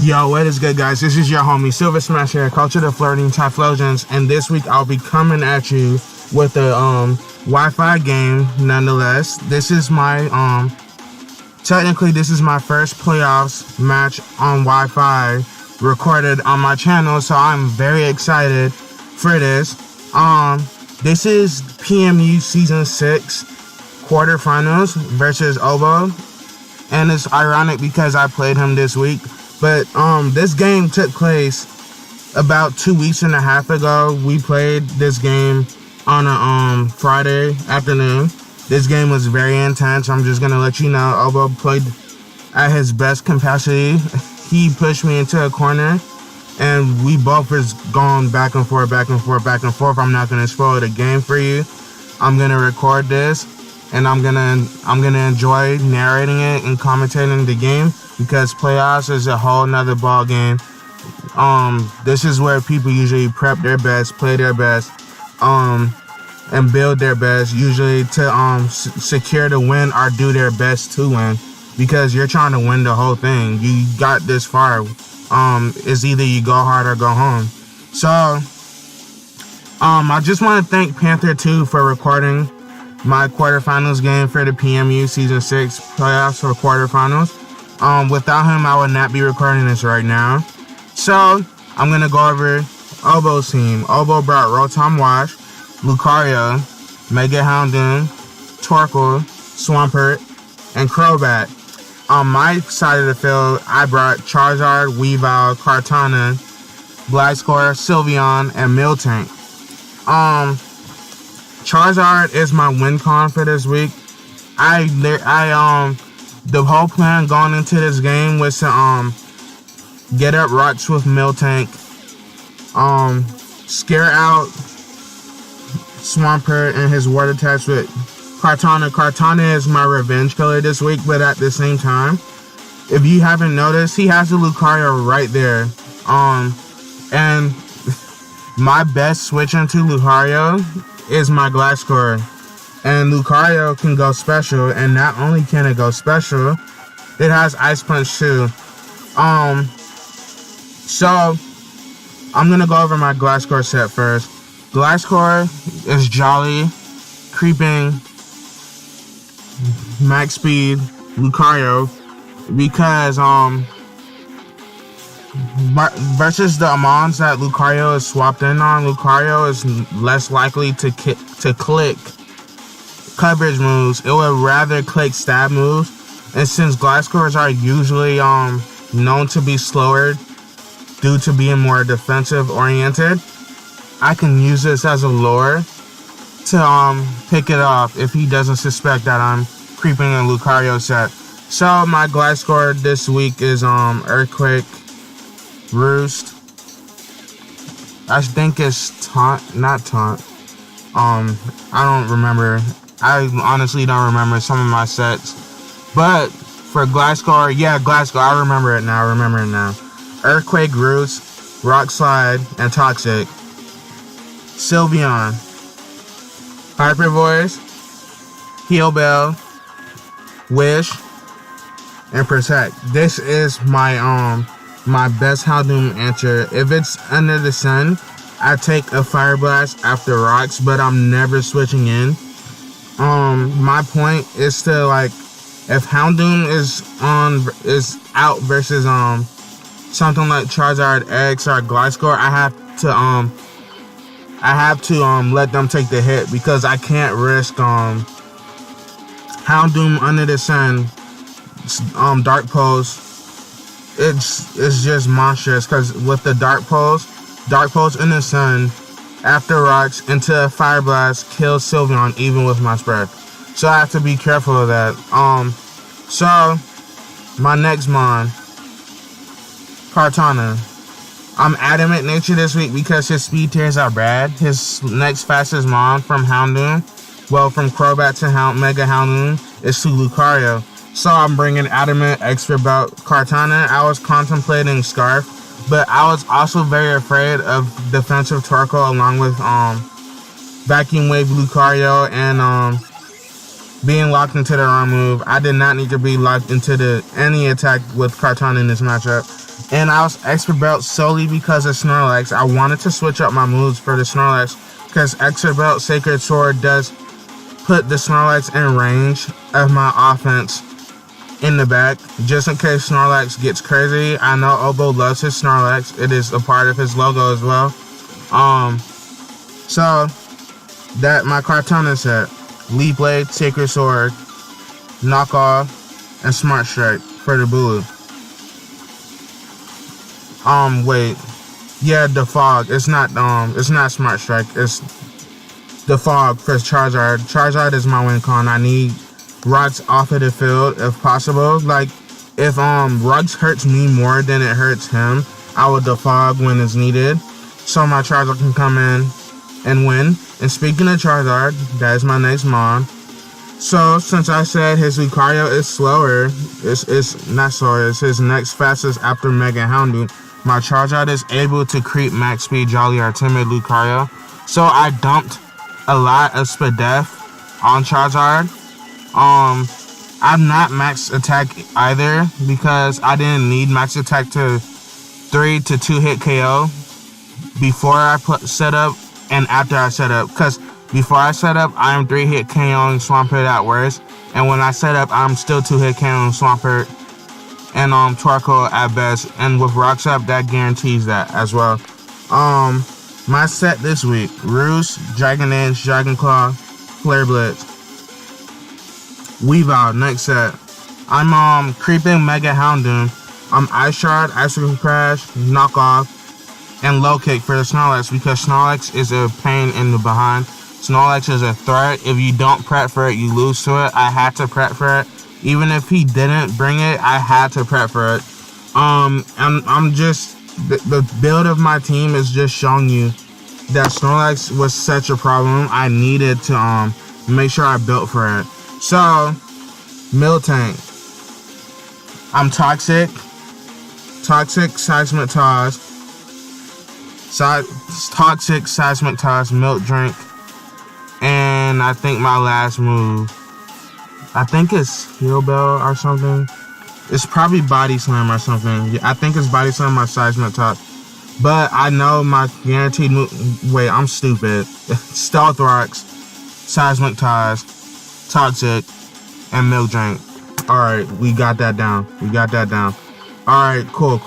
Yo, what is good, guys? This is your homie Silver Smash here, coach of the Floridian Typhlosions, and this week I'll be coming at you with a Wi-Fi game. Nonetheless, this is my technically this is my first playoffs match on Wi-Fi recorded on my channel, so I'm very excited for this. This is PMU season 6 quarterfinals versus Obo, and it's ironic because I played him this week. But this game took place about 2 weeks and a half ago. We played this game on a Friday afternoon. This game was very intense. I'm just gonna let you know, Obo played at his best capacity. He pushed me into a corner, and we both was going back and forth, back and forth, back and forth. I'm not gonna spoil the game for you. I'm gonna record this, and I'm gonna enjoy narrating it and commentating the game, because playoffs is a whole nother ball game. This is where people usually prep their best, play their best, and build their best, usually to secure the win or do their best to win, because you're trying to win the whole thing. You got this far. It's either you go hard or go home. So I just want to thank Panther 2 for recording my quarterfinals game for the PMU season 6 playoffs for quarterfinals. Without him, I would not be recording this right now. So I'm gonna go over Obo's team. Obo brought Rotom Wash, Lucario, Mega Houndoom, Torkoal, Swampert, and Crobat. On my side of the field, I brought Charizard, Weavile, Kartana, Gliscor, Sylveon, and Miltank. Charizard is my win con for this week. The whole plan going into this game was to get up rocks with Miltank, scare out Swampert and his water attacks with Kartana. Kartana is my revenge killer this week, but at the same time, if you haven't noticed, he has a Lucario right there. And my best switch into Lucario is my Gliscor. And Lucario can go special, and not only can it go special, it has Ice Punch too. So I'm gonna go over my Gliscor set first. Gliscor is Jolly, creeping, max speed Lucario, because versus the Amons that Lucario is swapped in on, Lucario is less likely to click coverage moves. It would rather click stab moves, and since Gliscors are usually known to be slower due to being more defensive oriented, I can use this as a lure to pick it off if he doesn't suspect that I'm creeping a Lucario set. So my Gliscor this week is Earthquake, Roost, I think it's Taunt, not Taunt. I don't remember. I honestly don't remember some of my sets. But for Gliscor, yeah, Gliscor, I remember it now. Earthquake, Roost, Rock Slide, and Toxic. Sylveon, Hyper Voice, Heal Bell, Wish, and Protect. This is my my best Houndoom answer. If it's under the sun, I take a Fire Blast after Rocks, but I'm never switching in. My point is to, like, if Houndoom is out versus something like Charizard X or Gliscor, I have to let them take the hit, because I can't risk Houndoom under the sun, Dark Pulse. It's just monstrous, because with the Dark Pulse in the sun, after Rocks into a Fire Blast kills Sylveon even with my spread. So I have to be careful of that. So my next mon, Kartana. I'm Adamant Nature this week because his speed tiers are bad. His next fastest mon from Houndoom, well, from Crobat to Mega Houndoom, is to Lucario. So I'm bringing Adamant Expert about Kartana. I was contemplating Scarf, but I was also very afraid of defensive Torkoal along with Vacuum Wave Lucario and being locked into the wrong move. I did not need to be locked into any attack with Kartana in this matchup. And I was expert belt solely because of Snorlax. I wanted to switch up my moves for the Snorlax because expert belt Sacred Sword does put the Snorlax in range of my offense in the back, just in case Snorlax gets crazy. I know Obo loves his Snorlax. It is a part of his logo as well. So that my Kartana set, Leaf Blade, Sacred Sword, Knock Off, and Smart Strike for the Bulu. Wait. Yeah, the Fog. It's not Smart Strike. It's the Fog for Charizard. Charizard is my win con. I need Rocks off of the field if possible. Like, if Rocks hurts me more than it hurts him, I will defog when it's needed, so my Charizard can come in and win. And speaking of Charizard, that is my next mon. So since I said his Lucario is slower, it's not slower, it's his next fastest after Mega Houndoom, my Charizard is able to creep max speed Jolly or Timid Lucario. So I dumped a lot of Spadef on Charizard. I'm not max attack either because I didn't need max attack to 3 to 2 hit KO before I set up and after I set up. Because before I set up, I am 3 hit KOing Swampert at worst, and when I set up, I'm still 2 hit KOing Swampert and Torkoal at best. And with Rocks up, that guarantees that as well. My set this week: Roost, Dragon Dance, Dragon Claw, Flare Blitz. Weavile, next set. I'm creeping Mega Houndoom. Ice Shard, Icicle Crash, Knock Off, and Low Kick for the Snorlax because Snorlax is a pain in the behind. Snorlax is a threat. If you don't prep for it, you lose to it. I had to prep for it. Even if he didn't bring it, I had to prep for it. I'm just the build of my team is just showing you that Snorlax was such a problem. I needed to make sure I built for it. So, Miltank. I'm Toxic, Seismic Toss, Toxic, Seismic Toss, Milk Drink, and I think my last move, I think it's Heal Bell or something. It's probably Body Slam or something. I think it's Body Slam or Seismic Toss. But I know my guaranteed move. Wait, I'm stupid. Stealth Rocks, Seismic Toss, Toxic, and Milk Drink. Alright, we got that down. Alright, cool.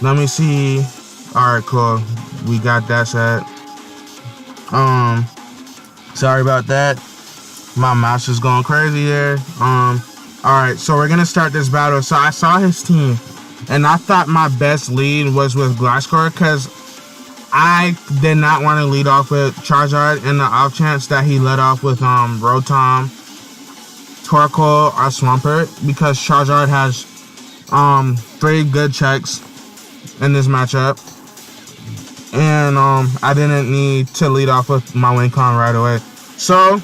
Let me see. Alright, cool. We got that set. Sorry about that. My mouse is going crazy here. Alright, so we're gonna start this battle. So I saw his team, and I thought my best lead was with Glasgow because I did not want to lead off with Charizard in the off chance that he led off with Rotom, Torkoal, or Swampert because Charizard has 3 good checks in this matchup. And I didn't need to lead off with my Wincon right away. So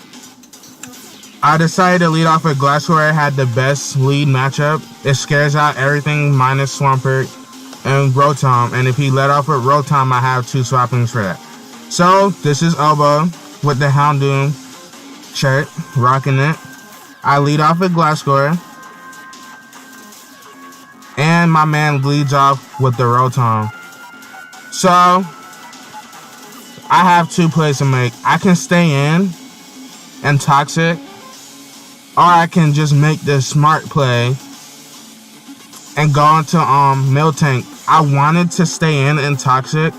I decided to lead off with Glassware. It had the best lead matchup. It scares out everything minus Swampert and Rotom. And if he led off with Rotom, I have 2 swappings for that. So this is Elbow with the Houndoom shirt, rocking it. I lead off with Glasscore. And my man leads off with the Rotom. So I have 2 plays to make. I can stay in and Toxic, or I can just make the smart play and go into Miltank. I wanted to stay in and Toxic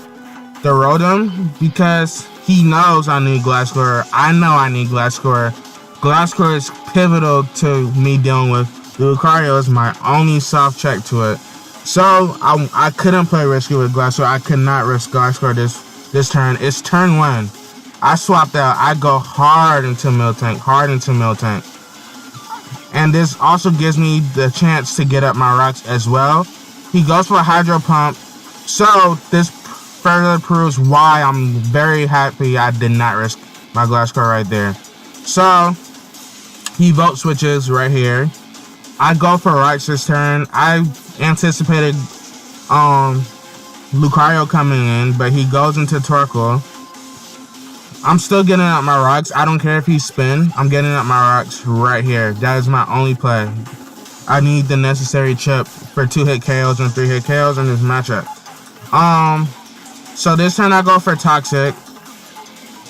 the Rotom because he knows I need Glasscore. I know I need Glasscore. Glasscore is pivotal to me dealing with Lucario. Is my only soft check to it. So I couldn't play risky with Glasscore. I could not risk Glasscore this turn. It's turn 1. I swapped out. I go hard into Miltank. And this also gives me the chance to get up my rocks as well. He goes for a Hydro Pump. So this further proves why I'm very happy I did not risk my Glasscore right there. So he Volt Switches right here. I go for rocks this turn. I anticipated Lucario coming in, but he goes into Torkoal. I'm still getting up my rocks. I don't care if he spin. I'm getting up my rocks right here. That is my only play. I need the necessary chip for 2-hit KOs and 3-hit KOs in this matchup. So this turn I go for THICC.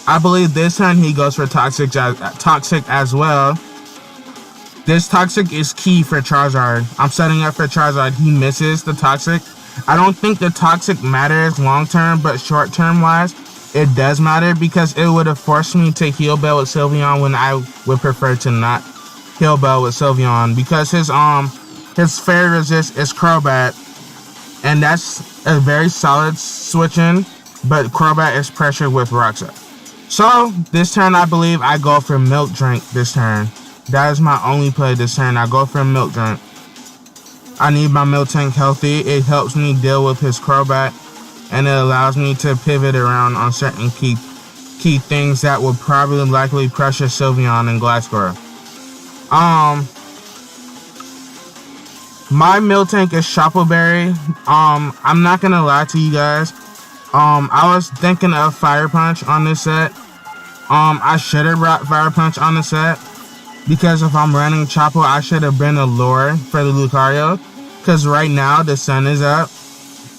I believe this turn he goes for Toxic as well. This THICC is key for Charizard. I'm setting up for Charizard. He misses the THICC. I don't think the THICC matters long term, but short term wise, it does matter because it would have forced me to Heal Bell with Sylveon when I would prefer to not Heal Bell with Sylveon because his Fairy Resist is Crobat, and that's a very solid switch in, but Crobat is pressured with Roxa. So this turn I believe I go for Milk Drink this turn. That is my only play this turn. I go for Milk Drink. I need my Miltank healthy. It helps me deal with his Crobat, and it allows me to pivot around on certain key things that will probably likely pressure Sylveon and Gliscor. My Miltank is Chople Berry. I'm not gonna lie to you guys. I was thinking of Fire Punch on this set. I should have brought Fire Punch on the set because if I'm running Chople, I should have been a lure for the Lucario because right now the sun is up,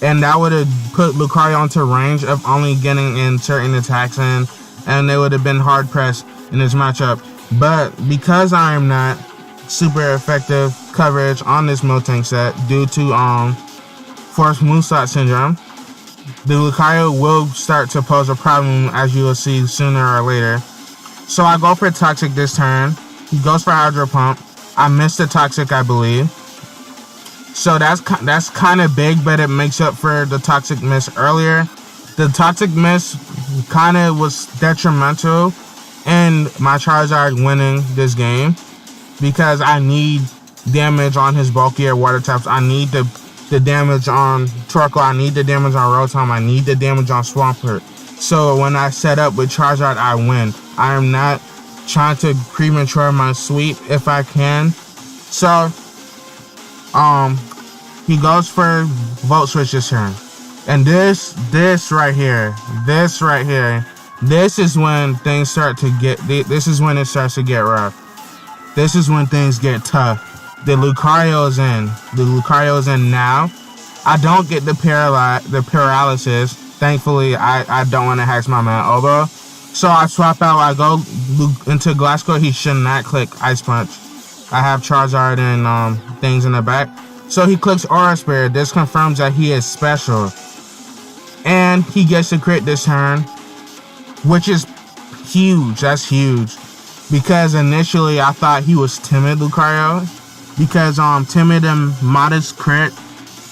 and that would have put Lucario into range of only getting in certain attacks in, and they would have been hard pressed in this matchup. But because I am not super effective coverage on this Miltank set due to Force Moonshot Syndrome, the Lucario will start to pose a problem, as you will see sooner or later. So I go for Toxic this turn. He goes for Hydro Pump. I missed the Toxic, I believe. So that's kind of big, but it makes up for the Toxic miss earlier. The Toxic miss kind of was detrimental in my Charizard winning this game because I need damage on his bulkier water types. I need the damage on Torkoal. I need the damage on Rotom. I need the damage on Swampert. So when I set up with Charizard, I win. I am not trying to premature my sweep if I can. So he goes for Volt Switch this turn. And this right here, this is when things start to get, this is when it starts to get rough. This is when things get tough. The Lucario is in. The Lucario is in now. I don't get the paralysis. Thankfully, I don't want to hex my man over. So I swap out. I go into Gliscor. He should not click Ice Punch. I have Charizard and things in the back. So he clicks Aura Spirit. This confirms that he is special. And he gets to crit this turn, which is huge. That's huge. Because initially I thought he was timid, Lucario. Because timid and modest crit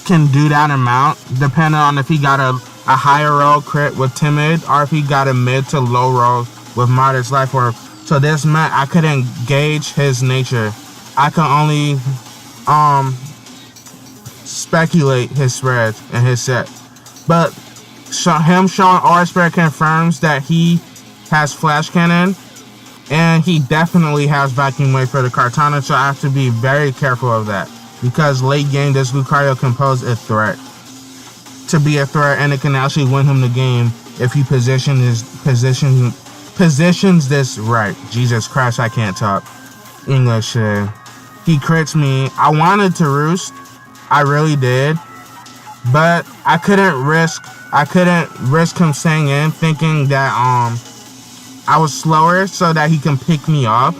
can do that amount, depending on if he got a higher roll crit with timid or if he got a mid to low roll with modest life orb. So this meant I couldn't gauge his nature. I could only speculate his spreads and his set. But him showing Aura Spirit confirms that he has Flash Cannon. And he definitely has Vacuum Wave for the Kartana, so I have to be very careful of that. Because late game, this Lucario can pose a threat. To be a threat, and it can actually win him the game if he positions this right. Jesus Christ, I can't talk English today. He crits me. I wanted to roost. I really did. But I couldn't risk him staying in, thinking that I was slower so that he can pick me up.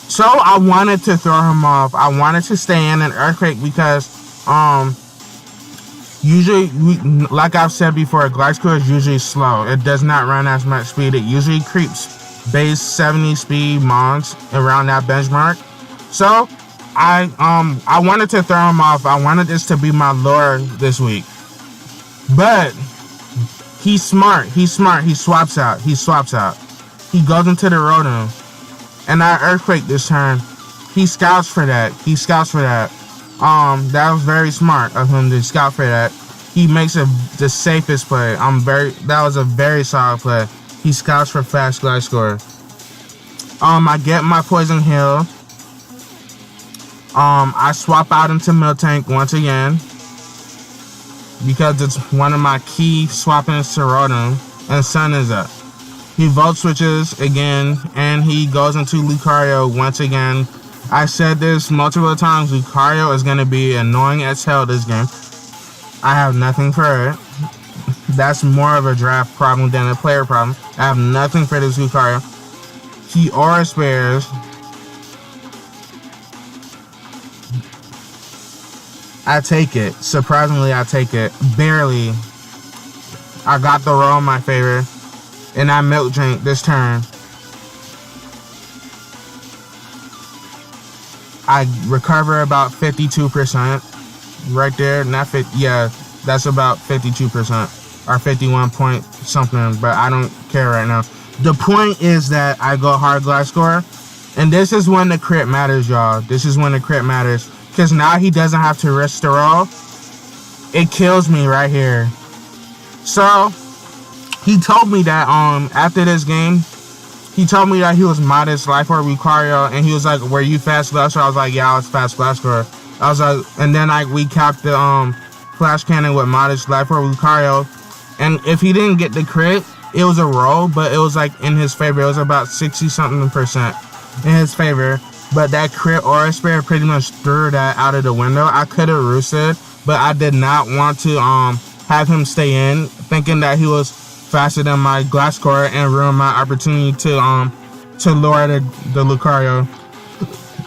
So I wanted to throw him off. I wanted to stay in an Earthquake because usually, like I've said before, Gliscor is usually slow. It does not run as much speed. It usually creeps base 70 speed mons around that benchmark. So I wanted to throw him off. I wanted this to be my lure this week. But he's smart. He swaps out. He goes into the Rotom. And I Earthquake this turn. He scouts for that. That was very smart of him to scout for that. He makes the safest play. That was a very solid play. He scouts for fast Gliscor. I get my Poison Heal. I swap out into Miltank once again. Because it's one of my key swap-ins to Rotom. And Sun is up. He Volt Switches again, and he goes into Lucario once again. I said this multiple times. Lucario is going to be annoying as hell this game. I have nothing for it. That's more of a draft problem than a player problem. I have nothing for this Lucario. He aura spares. I take it. Surprisingly, I take it. Barely. I got the roll in my favor. And I milk drink this turn. I recover about 52%. Right there. Not 50. Yeah, that's about 52%. Or 51 point something. But I don't care right now. The point is that I go hard glass score. And this is when the crit matters, y'all. This is when the crit matters. Because now he doesn't have to risk the roll. It kills me right here. So, he told me that after this game, he told me that he was modest life or Lucario, and he was like, "Were you fast blaster?" I was like, "Yeah, I was fast blaster." I was like, and then we capped the flash cannon with modest life or Lucario, and if he didn't get the crit, it was a roll, but it was like in his favor. It was about 60-something% in his favor. But that crit aura spare pretty much threw that out of the window. I could have roosted, but I did not want to have him stay in, thinking that he was faster than my glass score and ruin my opportunity to lure the Lucario.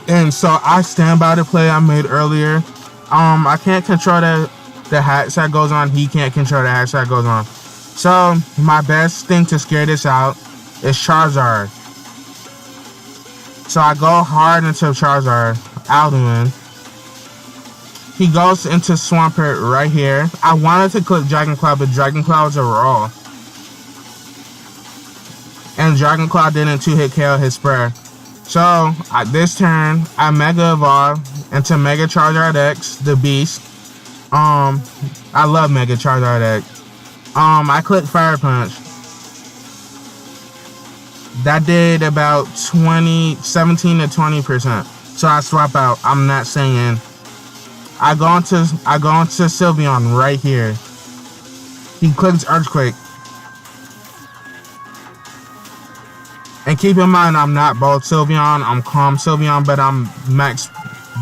And so I stand by the play I made earlier. I can't control the hacks that goes on. He can't control the hacks that goes on. So my best thing to scare this out is Charizard. So I go hard into Charizard, Alduin. He goes into Swampert right here. I wanted to click Dragon Claw, but Dragon Claw was a roll. And Dragon Claw didn't 2-hit KO his sprayer. So, this turn, I Mega Evolve into Mega Charizard X, the Beast. I love Mega Charizard X. I click Fire Punch. That did about 17 to 20%. So I swap out. I'm not staying in. I go into Sylveon right here. He clicks Earthquake. And keep in mind, I'm not bold Sylveon. I'm calm Sylveon, but I'm max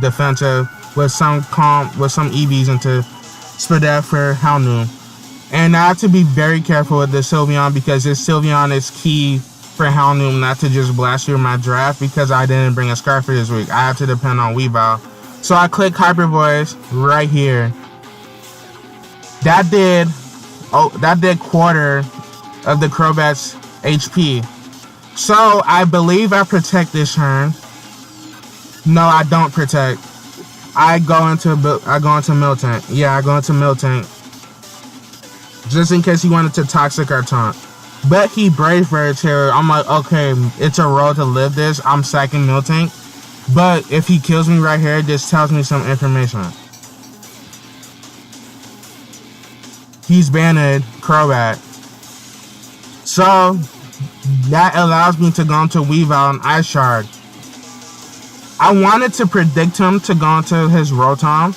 defensive with some EVs into Spadef for Houndoom. And I have to be very careful with this Sylveon because this Sylveon is key for Houndoom not to just blast through my draft because I didn't bring a Scarf for this week. I have to depend on Weavile. So I click Hyper Voice right here. That did quarter of the Crobat's HP. So I believe I protect this turn. No, I don't protect. I go into Miltank. Yeah, I go into Miltank. Just in case he wanted to Toxic or Taunt. But he Brave Birds here. I'm like, okay, it's a roll to live this. I'm sacking Miltank. But if he kills me right here, this tells me some information. He's banned Crobat. So that allows me to go into Weavile and Ice Shard. I wanted to predict him to go into his Rotom.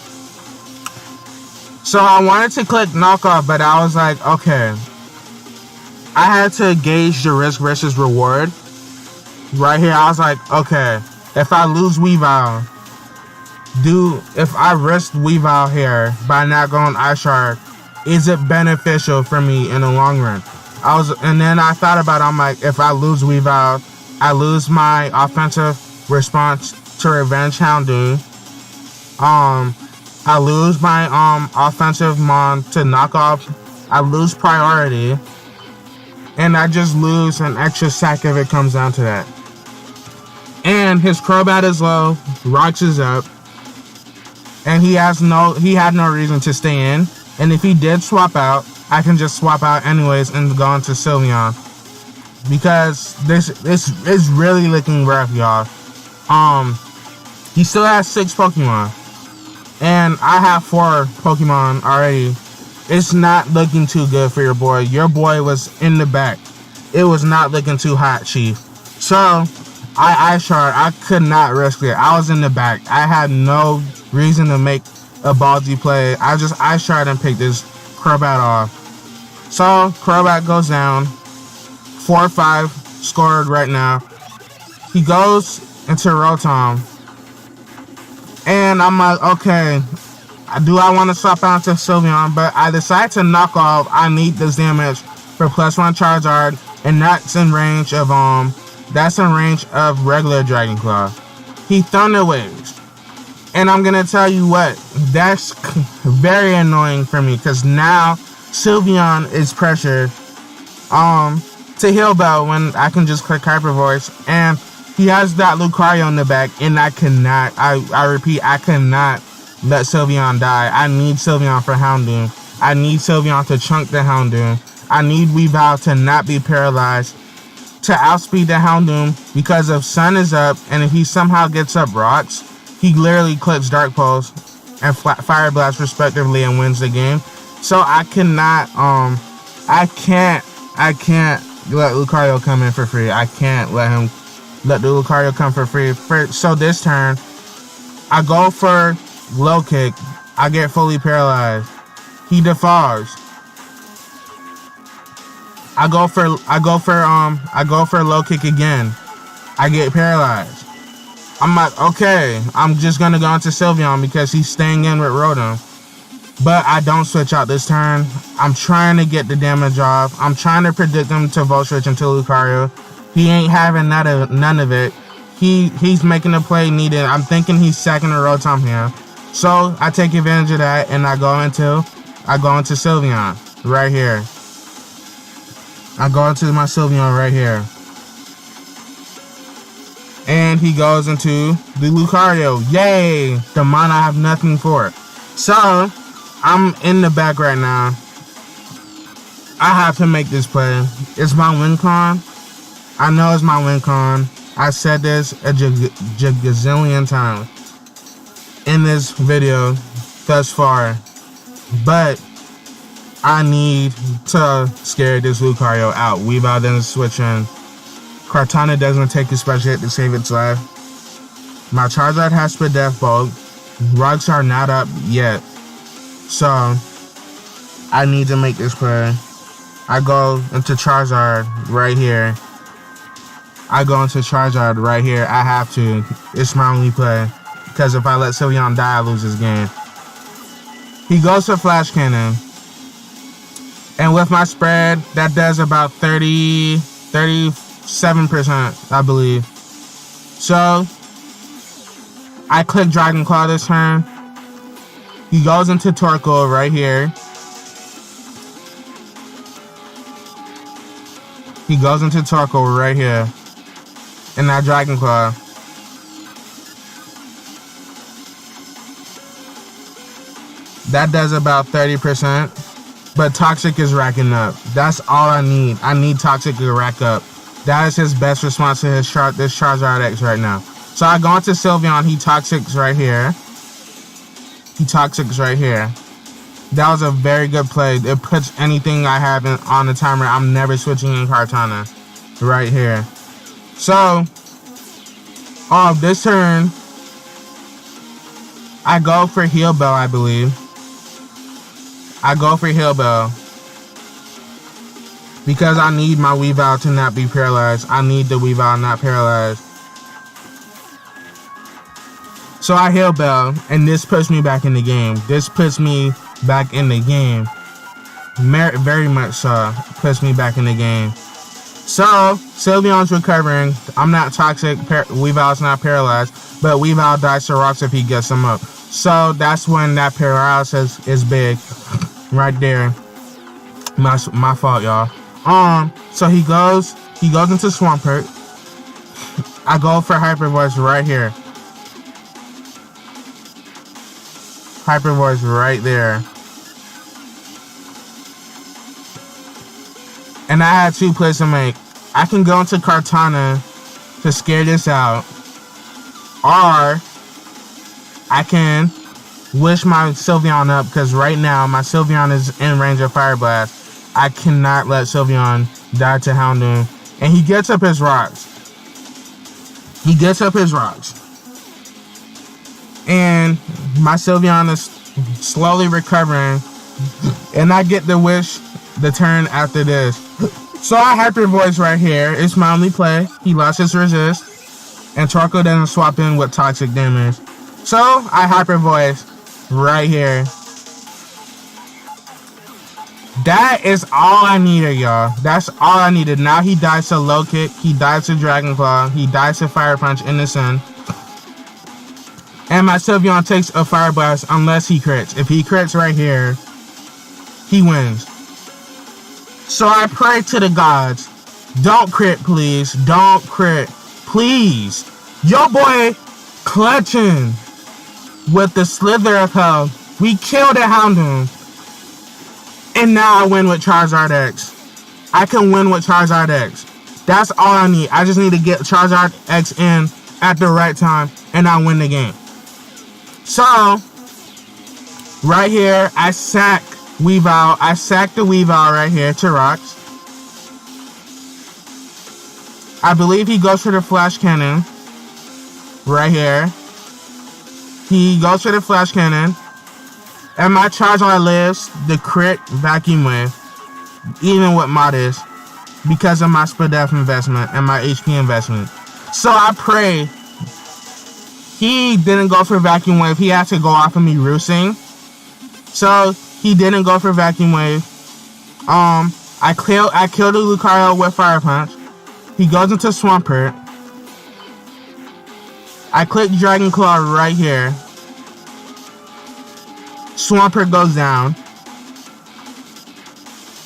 So I wanted to click Knockoff, but I was like, okay. I had to gauge the risk versus reward. Right here, I was like, okay. If I lose Weavile, if I risk Weavile here by not going Ice Shard, is it beneficial for me in the long run? And then I thought about it, I'm like, if I lose Weavile, I lose my offensive response to Revenge Houndoom. I lose my offensive Mon to Knockoff. I lose priority. And I just lose an extra sack if it comes down to that. And his Crobat is low, Rocks is up, and he had no reason to stay in. And if he did swap out, I can just swap out anyways and go into Sylveon. Because this is really looking rough, y'all. He still has 6 Pokemon. And I have 4 Pokemon already. It's not looking too good for your boy. Your boy was in the back. It was not looking too hot, Chief. So, I Ice Shard. I could not risk it. I was in the back. I had no reason to make a ballsy play. I just Ice Shard and picked this Crobat off. So, Crobat goes down. 4-5 scored right now. He goes into Rotom. And I'm like, okay, do I want to swap out to Sylveon? But I decide to knock off. I need this damage for +1 Charizard, and that's in range of regular Dragon Claw. He Thunder Waves. And I'm gonna tell you what, that's very annoying for me, because now Sylveon is pressured to Heal Bell when I can just click Hyper Voice, and he has that Lucario in the back, and I cannot, I repeat, I cannot let Sylveon die. I need Sylveon for Houndoom. I need Sylveon to chunk the Houndoom. I need Weavile to not be paralyzed, to outspeed the Houndoom, because if Sun is up, and if he somehow gets up Rocks, he literally clicks Dark Pulse and Fire Blast respectively and wins the game. So I cannot, I can't let Lucario come in for free. I can't let the Lucario come for free. So this turn, I go for Low Kick. I get fully paralyzed. He defaults. I go for Low Kick again. I get paralyzed. I'm like, okay, I'm just gonna go into Sylveon because he's staying in with Rotom. But I don't switch out this turn. I'm trying to get the damage off. I'm trying to predict him to Volt Switch into Lucario. He ain't having none of it. He's making a play needed. I'm thinking he's sacking a Rotom here. So I take advantage of that, and I go into Sylveon right here. I go into my Sylveon right here. And he goes into the Lucario. Yay! The mana I have nothing for it. So I'm in the back right now. I have to make this play. It's my win con. I know it's my win con. I said this a gazillion times in this video thus far. But I need to scare this Lucario out. Weavile doesn't switch in. Kartana doesn't take a special hit to save its life. My Charizard has Spit Death Bolt. Rocks are not up yet. So I need to make this play. I go into Charizard right here. I have to. It's my only play. Because if I let Sylveon die, I lose this game. He goes for Flash Cannon. And with my spread, that does about 37%, I believe. So I click Dragon Claw this turn. He goes into Torkoal right here. And now Dragon Claw. That does about 30%. But Toxic is racking up. That's all I need. I need Toxic to rack up. That is his best response to this Charizard X right now. So I go into Sylveon. He Toxics right here. That was a very good play. It puts anything I have on the timer. I'm never switching in Kartana. Right here. So, this turn, I go for Heal Bell, I believe. Because I need my Weavile to not be paralyzed. I need the Weavile not paralyzed. So I Heal Bell, and this puts me back in the game. Very much so. Puts me back in the game. So, Sylveon's recovering. I'm not toxic. Weavile's not paralyzed. But Weavile dies to Rocks if he gets him up. So, that's when that paralysis is big. Right there. My fault, y'all. So he goes into Swampert. I go for Hyper Voice right here. Hyper Voice right there. And I had two plays to make. I can go into Kartana to scare this out. Or I can wish my Sylveon up, because right now my Sylveon is in range of Fire Blast. I cannot let Sylveon die to Houndoom. And he gets up his rocks. And my Sylveon is slowly recovering. And I get the wish the turn after this. So I Hyper Voice right here. It's my only play. He lost his resist. And Torkoal doesn't swap in with toxic damage. So I hyper voice right here. That is all I needed, y'all. That's all I needed. Now he dies to low kick. He dies to Dragon Claw. He dies to Fire Punch in the sun. And my Sylveon takes a Fire Blast unless he crits. If he crits right here, he wins. So I pray to the gods. Don't crit, please. Don't crit. Please. Yo boy clutching with the Slither of Hell. We killed a Houndoom. And now I win with Charizard X. I can win with Charizard X. That's all I need. I just need to get Charizard X in at the right time, and I win the game. So, right here, I sack Weavile. I sack the Weavile right here to Rocks. I believe he goes for the Flash Cannon. Right here. He goes for the Flash Cannon. And my Charizard lives the crit Vacuum Wave, even with Modest, because of my Spadef investment and my HP investment. So I pray he didn't go for Vacuum Wave. He had to go off of me roosting. So he didn't go for Vacuum Wave. I killed the Lucario with Fire Punch. He goes into Swampert. I click Dragon Claw right here. Swampert goes down.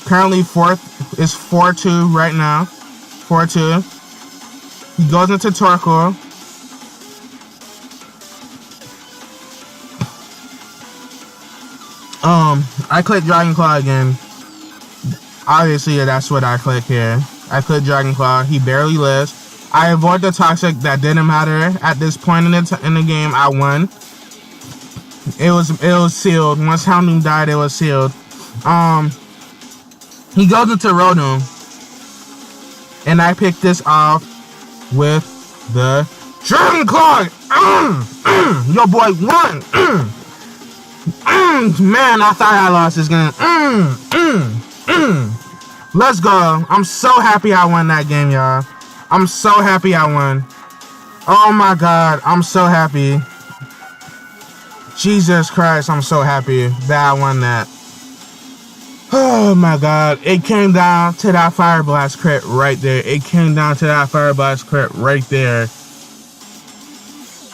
Currently fourth is 4-2 right now. 4-2. He goes into Torkoal. I click Dragon Claw again. Obviously, that's what I click here. I click Dragon Claw. He barely lives. I avoid the Toxic. That didn't matter at this point in the game. I won. It was sealed. Once Houndoom died, it was sealed. He goes into Rotom. And I pick this off with the Dragon Claw. Yo boy won. Man, I thought I lost this game. Let's go. I'm so happy I won that game, y'all. I'm so happy I won. Oh my god, I'm so happy. Jesus Christ, I'm so happy that I won that. Oh my god, it came down to that Fire Blast crit right there. It came down to that Fire Blast crit right there.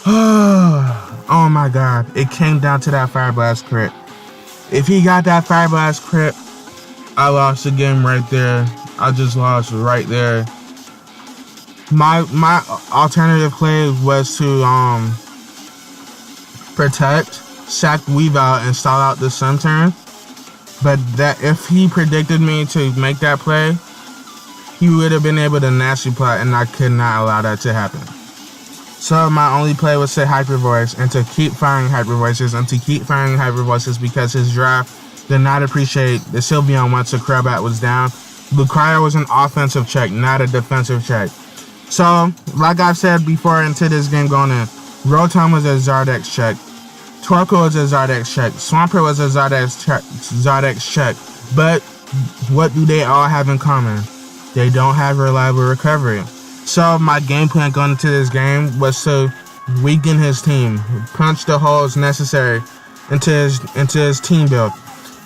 Oh my god, it came down to that Fire Blast crit. If he got that Fire Blast crit, I lost the game right there. I just lost right there. My alternative play was to protect, sack Weavile, and stall out the Sun turn. But that if he predicted me to make that play, he would have been able to nasty plot, and I could not allow that to happen. So my only play was to Hyper Voice and to keep firing Hyper Voices and to keep firing Hyper Voices because his draft did not appreciate the Sylveon once the Crobat was down. Lucario was an offensive check, not a defensive check. So, like I've said before into this game going in, Rotom was a Zardex check. Torkoal was a Zardex check. Swampert was a Zardex check. But what do they all have in common? They don't have reliable recovery. So my game plan going into this game was to weaken his team, punch the holes necessary into his team build,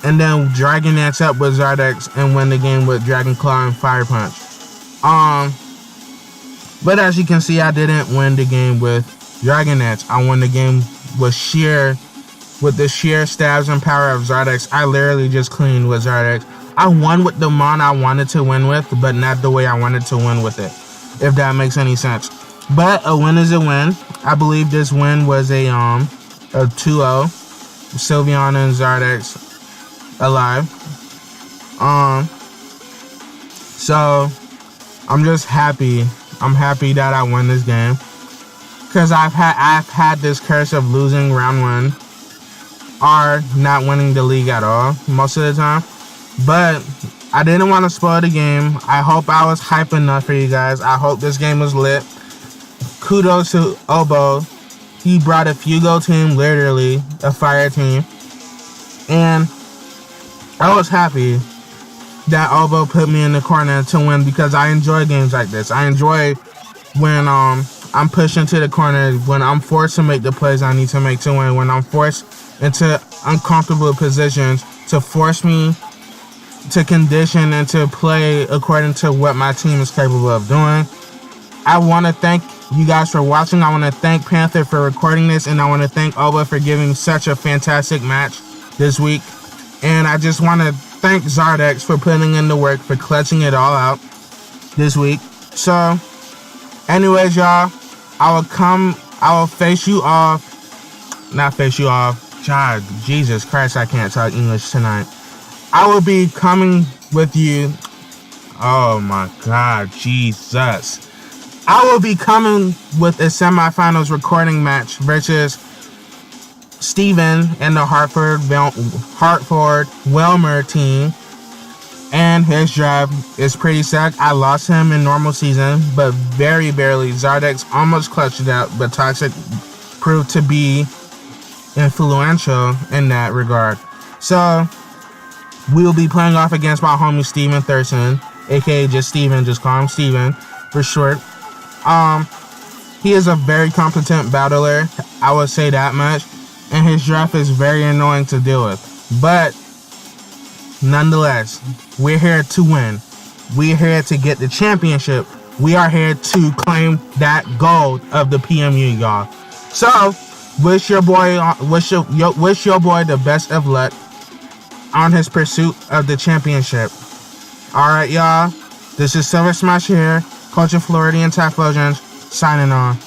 and then Dragon Dance up with Zardex and win the game with Dragon Claw and Fire Punch. But as you can see, I didn't win the game with Dragon Dance. I won the game with the sheer stabs and power of Zardex. I literally just cleaned with Zardex. I won with the mon I wanted to win with, but not the way I wanted to win with it, if that makes any sense. But a win is a win. I believe this win was a 2-0. Sylveon and Zardex alive. So I'm just happy. I'm happy that I won this game, because I've had this curse of losing round 1 or not winning the league at all most of the time. But I didn't want to spoil the game. I hope I was hype enough for you guys. I hope this game was lit. Kudos to Obo. He brought a Fugo team, literally a fire team, and I was happy that Obo put me in the corner to win, because I enjoy games like this. I enjoy when I I'm pushed into the corner. When I'm forced to make the plays I need to make to win. When I'm forced into uncomfortable positions to force me to condition and to play according to what my team is capable of doing. I want to thank you guys for watching. I want to thank Panther for recording this, and I want to thank Oba for giving such a fantastic match this week. And I just want to thank Zardex for putting in the work, for clutching it all out this week. So, anyways, y'all, I will face you off. Not face you off. God, Jesus Christ, I can't talk English tonight. I will be coming with you. Oh my God, Jesus. I will be coming with a semifinals recording match versus Steven and the Hartford Welmer team. And his drive is pretty sick. I lost him in normal season, but very barely. Zardex almost clutched it out, but THICC proved to be influential in that regard. So, we will be playing off against my homie Steven Thurston, aka just Steven, just call him Steven for short. He is a very competent battler, I would say that much, and his draft is very annoying to deal with. But nonetheless, we're here to win. We're here to get the championship. We are here to claim that gold of the PMU, y'all. So, wish your boy the best of luck on his pursuit of the championship. Alright, y'all. This is Silver Smash here, Coach of Floridian Typhlosions, signing on.